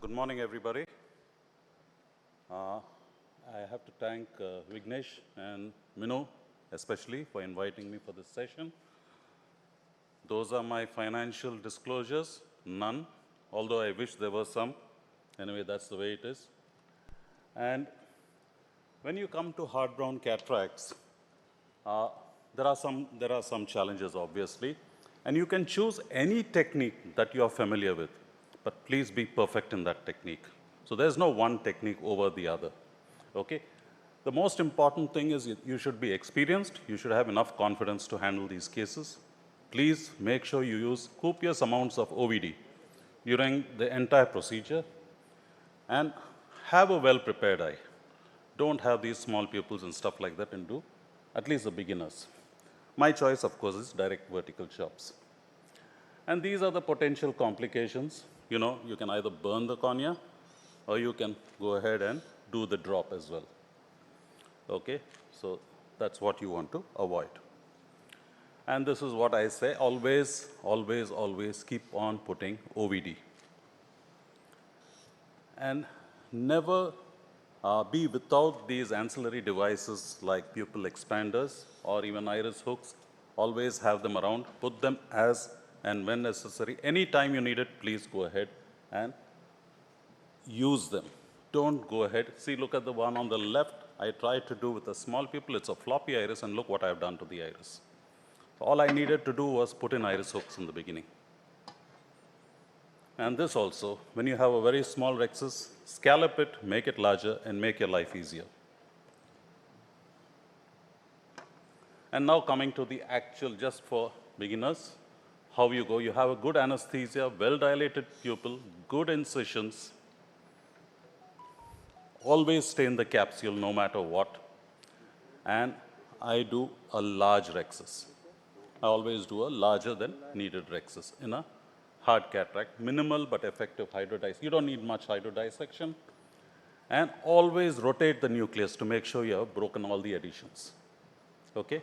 Good morning, everybody. I have to thank Vignesh and Minu, especially, for inviting me for this session. Those are my financial disclosures. None, although I wish there were some. Anyway, that's the way it is. And when you come to hard brown cataracts, there are some challenges, obviously. And you can choose any technique that you are familiar with, but please be perfect in that technique. So there's no one technique over the other, okay? The most important thing is you should be experienced. You should have enough confidence to handle these cases. Please make sure you use copious amounts of OVD during the entire procedure and have a well-prepared eye. Don't have these small pupils and stuff like that and do, at least the beginners. My choice, of course, is direct vertical chops. And these are the potential complications. You know, you can either burn the cornea or you can go ahead and do the drop as well. Okay, so that's what you want to avoid. And this is what I say, always, always, always keep on putting OVD. And never be without these ancillary devices like pupil expanders or even iris hooks. Always have them around. Put them as and when necessary. Anytime you need it, please go ahead and use them. Don't go ahead. See, look at the one on the left. I tried to do with a small pupil. It's a floppy iris, and look what I've done to the iris. All I needed to do was put in iris hooks in the beginning. And this also, when you have a very small rhexis, scallop it, make it larger, and make your life easier. And now coming to the actual, just for beginners, how you go. You have a good anesthesia, well-dilated pupil, good incisions. Always stay in the capsule no matter what. And I do a large rhexis. I always do a larger than needed rhexis in a hard cataract, minimal but effective hydrodissection. You don't need much hydrodissection. And always rotate the nucleus to make sure you have broken all the adhesions. Okay?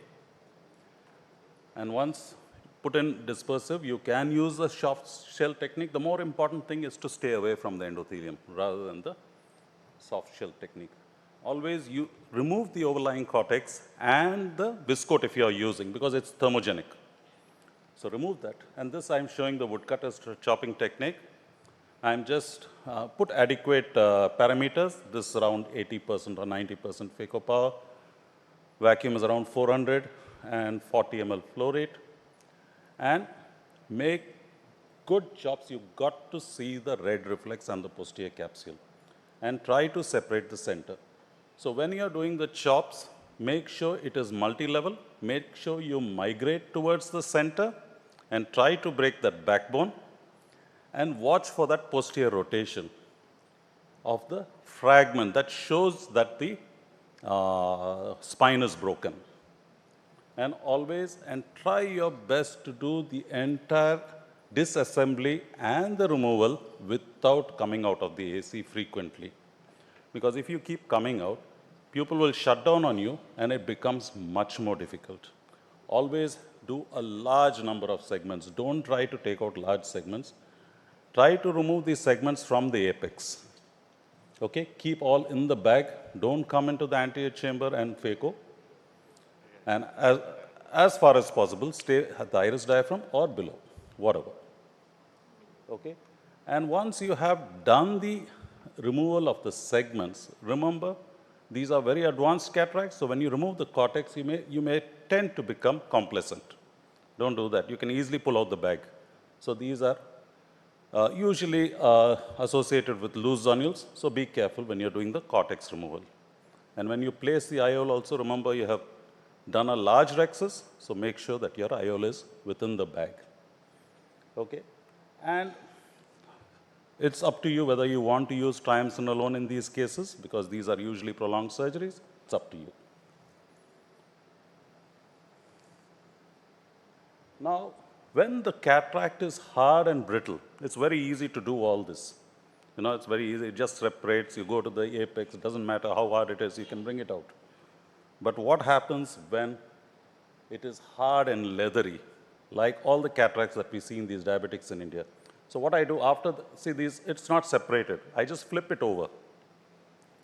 And once put in dispersive, you can use the soft shell technique. The more important thing is to stay away from the endothelium rather than the soft shell technique. Always you remove the overlying cortex and the viscote if you are using, because it's thermogenic. So remove that. And this I'm showing the woodcutter chopping technique. I'm just put adequate parameters. This is around 80% or 90% Phaco power. Vacuum is around 400 and 40 ml flow rate. And make good chops. You've got to see the red reflex and the posterior capsule. And try to separate the center. So when you're doing the chops, make sure it is multi-level. Make sure you migrate towards the center and try to break that backbone. And watch for that posterior rotation of the fragment that shows that the spine is broken. And always, and try your best to do the entire disassembly and the removal without coming out of the AC frequently. Because if you keep coming out, pupil will shut down on you and it becomes much more difficult. Always do a large number of segments. Don't try to take out large segments. Try to remove these segments from the apex. Okay, keep all in the bag. Don't come into the anterior chamber and Phaco. And as far as possible, stay at the iris diaphragm or below, whatever. Okay? And once you have done the removal of the segments, remember, these are very advanced cataracts, so when you remove the cortex, you may tend to become complacent. Don't do that. You can easily pull out the bag. So these are usually associated with loose zonules, so be careful when you're doing the cortex removal. And when you place the IOL also, remember you have done a large rhexis, so make sure that your IOL is within the bag. Okay? And it's up to you whether you want to use triamcinolone alone in these cases, because these are usually prolonged surgeries. It's up to you. Now, when the cataract is hard and brittle, it's very easy to do all this. You know, it's very easy. It just separates. You go to the apex. It doesn't matter how hard it is. You can bring it out. But what happens when it is hard and leathery, like all the cataracts that we see in these diabetics in India? So what I do after, see these, it's not separated. I just flip it over.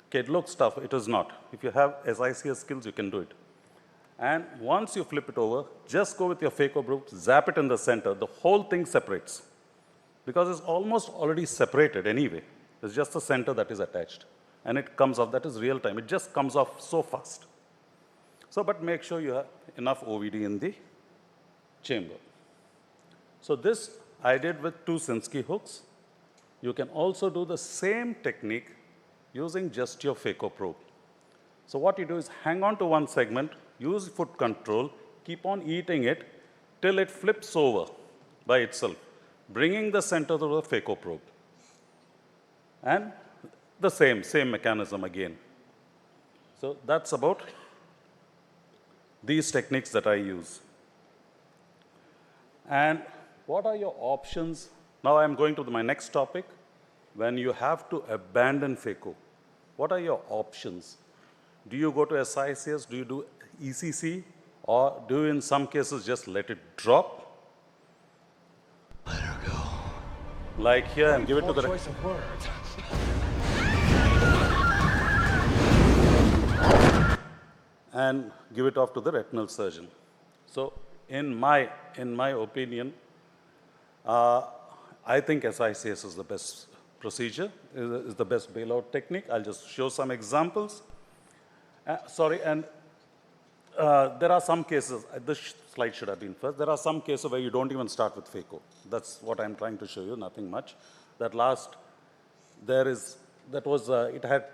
Okay, it looks tough, it is not. If you have SICS skills, you can do it. And once you flip it over, just go with your Phaco group, zap it in the center, the whole thing separates. Because it's almost already separated anyway. It's just the center that is attached. And it comes off, that is real time. It just comes off so fast. So, but make sure you have enough OVD in the chamber. So this I did with 2 Sinskey hooks. You can also do the same technique using just your Phaco probe. So what you do is hang on to one segment, use foot control, keep on eating it till it flips over by itself, bringing the center to the Phaco probe. And the same mechanism again. So that's about these techniques that I use. And what are your options? Now I'm going to my next topic. When you have to abandon Phaco, what are your options? Do you go to SICS? Do you do ECC? Or do you in some cases just let it drop? Let her go. Like here and give it to the... Choice of words. And give it off to the retinal surgeon. So in my opinion, I think SICS is the best procedure, is the best bailout technique. I'll just show some examples. There are some cases, this slide should have been first, there are some cases where you don't even start with Phaco. That's what I'm trying to show you, nothing much. It had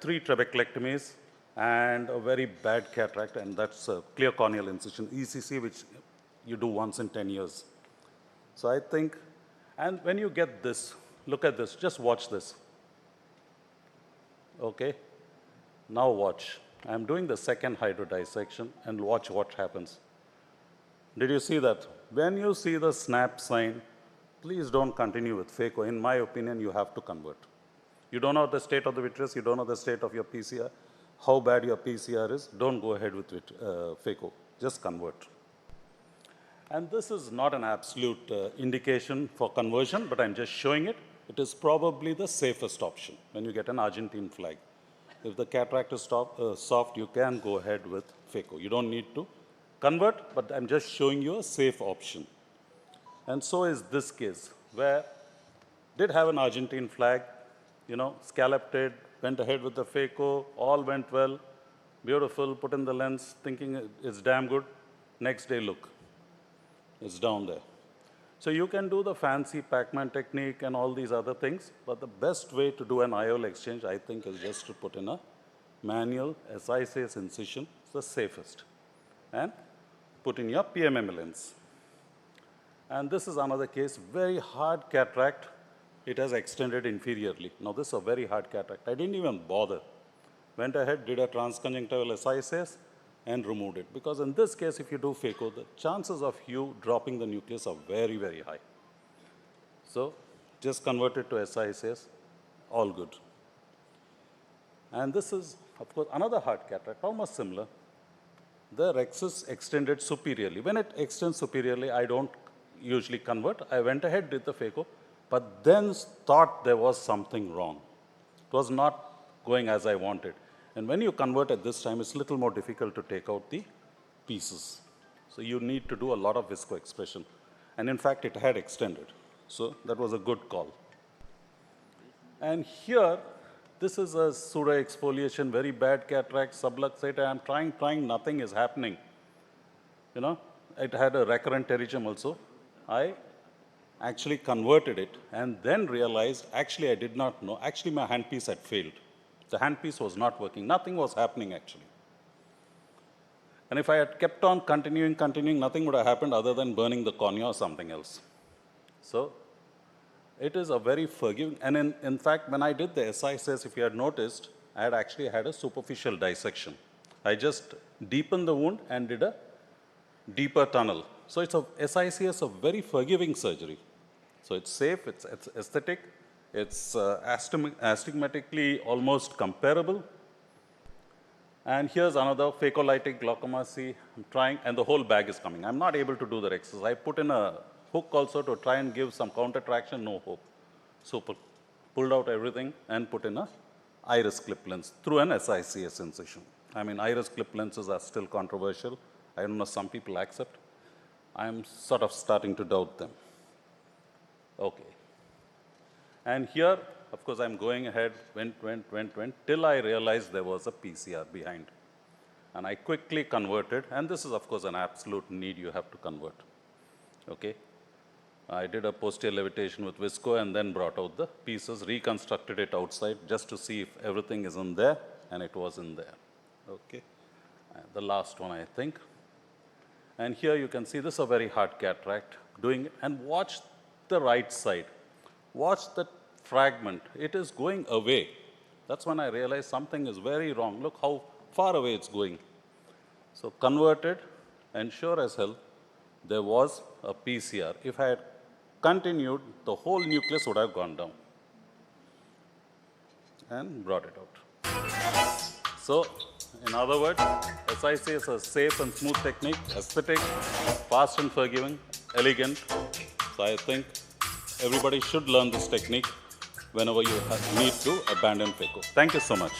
3 trabeculectomies and a very bad cataract, and that's a clear corneal incision, ECC, which you do once in 10 years. So I think, and when you get this, look at this, just watch this. Okay, now watch. I'm doing the second hydrodissection and watch what happens. Did you see that? When you see the snap sign, please don't continue with Phaco. In my opinion, you have to convert. You don't know the state of the vitreous, you don't know the state of your PCR, how bad your PCR is, don't go ahead with Phaco. Just convert. And this is not an absolute indication for conversion, but I'm just showing it. It is probably the safest option when you get an Argentine flag. If the cataract is soft, you can go ahead with Phaco. You don't need to convert, but I'm just showing you a safe option. And so is this case, where did have an Argentine flag, scalloped it, went ahead with the Phaco, all went well, beautiful, put in the lens, thinking it's damn good. Next day, look, it's down there. So you can do the fancy Pac-Man technique and all these other things, but the best way to do an IOL exchange, I think, is just to put in a manual SICS incision. It's the safest. And put in your PMM lens. And this is another case, very hard cataract. It has extended inferiorly. Now, this is a very hard cataract. I didn't even bother. Went ahead, did a transconjunctival SICS, and removed it. Because in this case, if you do Phaco, the chances of you dropping the nucleus are very, very high. So just convert it to SICS, all good. And this is, of course, another hard cataract, almost similar. The rexus extended superiorly. When it extends superiorly, I don't usually convert. I went ahead, did the Phaco, but then thought there was something wrong. It was not going as I wanted. And when you convert at this time, it's a little more difficult to take out the pieces. So you need to do a lot of visco expression. And in fact, it had extended. So that was a good call. And here, this is a pseudo-exfoliation, very bad cataract, subluxate. I'm trying, nothing is happening. It had a recurrent pterygium also. I actually converted it and then realized, actually, I did not know. Actually, my handpiece had failed. The handpiece was not working. Nothing was happening, actually. And if I had kept on continuing, nothing would have happened other than burning the cornea or something else. So it is a very forgiving. And in fact, when I did the SICS, if you had noticed, I had actually had a superficial dissection. I just deepened the wound and did a deeper tunnel. So it's SICS, a very forgiving surgery. So it's safe, it's aesthetic, it's astigmatically almost comparable. And here's another phacolytic glaucoma. See, I'm trying, and the whole bag is coming. I'm not able to do the rexus. I put in a hook also to try and give some counter traction, no hope. So pulled out everything and put in a iris clip lens through an SICS incision. I mean, iris clip lenses are still controversial. I don't know, some people accept. I'm sort of starting to doubt them. Okay. And here, of course, I'm going ahead, went, till I realized there was a PCR behind. And I quickly converted, and this is, of course, an absolute need you have to convert. Okay. I did a posterior levitation with visco and then brought out the pieces, reconstructed it outside just to see if everything is in there, and it was in there. Okay. And the last one, I think. And here you can see this is a very hard cataract doing it, and watch the right side. Watch the fragment. It is going away. That's when I realized something is very wrong. Look how far away it's going. So converted, and sure as hell, there was a PCR. If I had continued, the whole nucleus would have gone down. And brought it out. So, in other words, SIC is a safe and smooth technique, aesthetic, fast and forgiving, elegant. So I think everybody should learn this technique whenever you need to abandon Phaco. Thank you so much.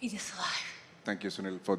It is alive. Thank you, Sunil, for